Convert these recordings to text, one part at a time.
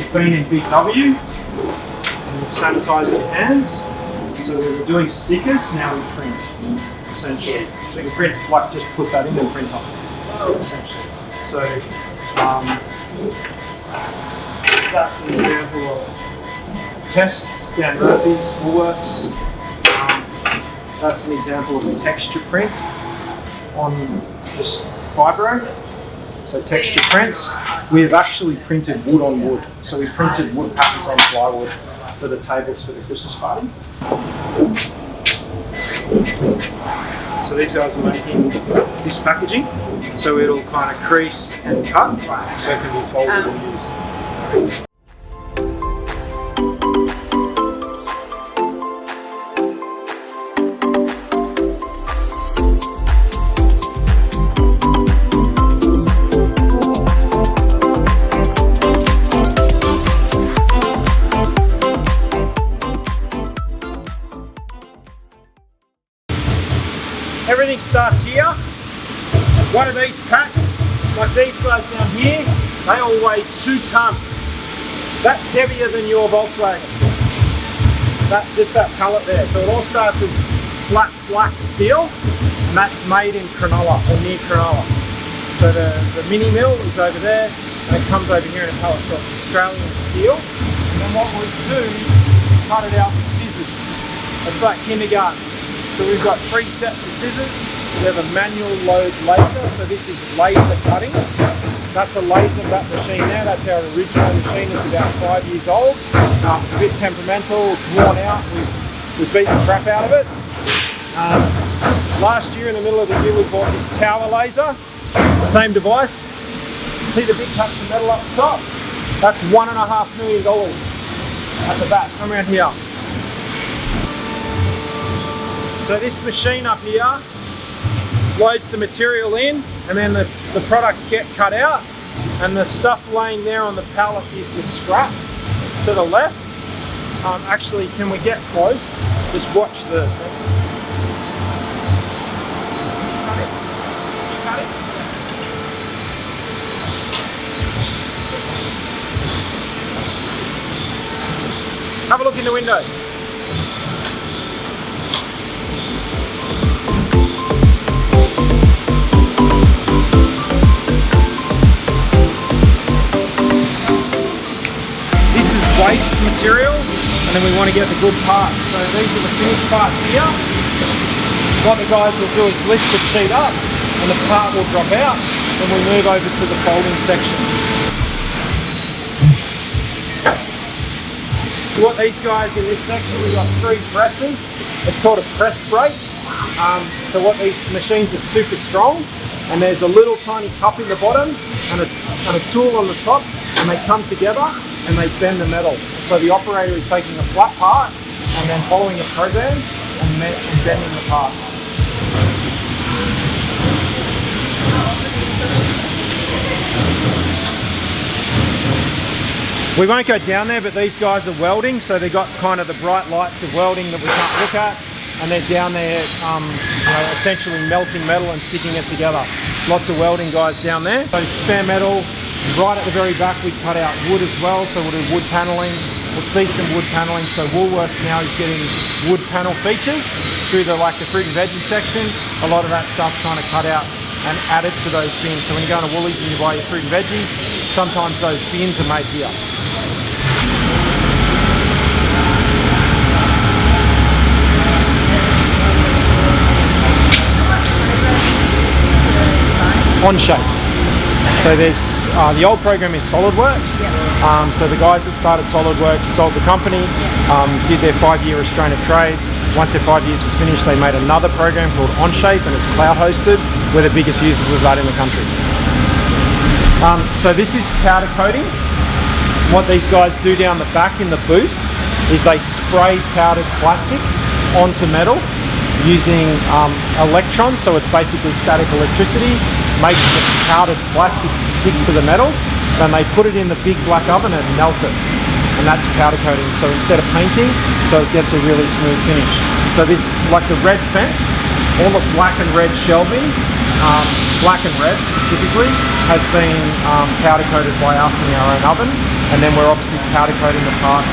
you've been in Big W and you've sanitised your hands. So we were doing stickers, now we print, essentially. So you can print, like just put that in and print on, essentially. So that's an example of tests down Murphy's, Woolworths. That's an example of a texture print on just fibro. So texture prints. We have actually printed wood on wood. So we printed wood patterns on plywood for the tables for the Christmas party. So these guys are making this packaging. So it'll kind of crease and cut, so it can be folded and used. Everything starts here. One of these packs, like these guys down here, they all weigh 2 tonnes. That's heavier than your Volkswagen. Just that pallet there. So it all starts as flat black steel, and that's made in Cronulla, or near Cronulla. So the mini mill is over there, and it comes over here in a pallet. So it's Australian steel. And then what we do is cut it out with scissors. It's like kindergarten. So we've got 3 sets of scissors. We have a manual load laser, so this is laser cutting. That's a laser back machine there. That's our original machine. It's about 5 years old. It's a bit temperamental, it's worn out. We've beaten the crap out of it. Last year, in the middle of the year, we bought this tower laser. Same device. See the big cuts of metal up top? That's $1.5 million at the back. Come around here. So this machine up here loads the material in, and then the products get cut out, and the stuff laying there on the pallet is the scrap to the left. Actually, can we get close? Just watch this. Have a look in the windows. Waste material, and then we want to get the good parts. So these are the finished parts here. What the guys will do is lift the sheet up, and the part will drop out, and we move over to the folding section. So what these guys in this section, we've got 3 presses. It's called a press brake. So what these machines are super strong, and there's a little tiny cup in the bottom and a tool on the top, and they come together and they bend the metal. So the operator is taking a flat part and then following a program and bending the part. We won't go down there, but these guys are welding, so they've got kind of the bright lights of welding that we can't look at, and they're down there essentially melting metal and sticking it together. Lots of welding guys down there. So spare metal. Right at the very back we cut out wood as well, so we'll do wood paneling. We'll see some wood paneling. So Woolworths now is getting wood panel features through the fruit and veggie section. A lot of that stuff's kind of cut out and added to those bins. So when you go to Woolies and you buy your fruit and veggies, sometimes those bins are made here. OnShape. So there's the old program is SolidWorks. So the guys that started SolidWorks sold the company, did their 5-year restraint of trade. Once their 5 years was finished, they made another program called OnShape, and it's cloud hosted. We're the biggest users of that in the country. So this is powder coating. What these guys do down the back in the booth is they spray powdered plastic onto metal using electrons. So it's basically static electricity. Makes the powdered plastic stick to the metal, and they put it in the big black oven and melt it, and that's powder coating. So instead of painting, so it gets a really smooth finish. So this, like the red fence, all the black and red shelving, black and red specifically, has been powder coated by us in our own oven, and then we're obviously powder coating the parts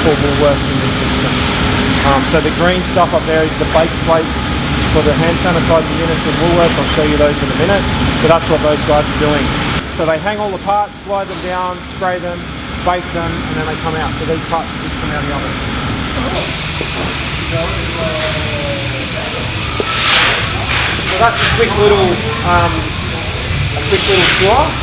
for Woolworths in this instance. So the green stuff up there is the base plates for the hand sanitizer units in Woolworths. I'll show you those in a minute, but that's what those guys are doing. So they hang all the parts, slide them down, spray them, bake them, and then they come out. So these parts have just come out of the oven. So that's a quick little tour.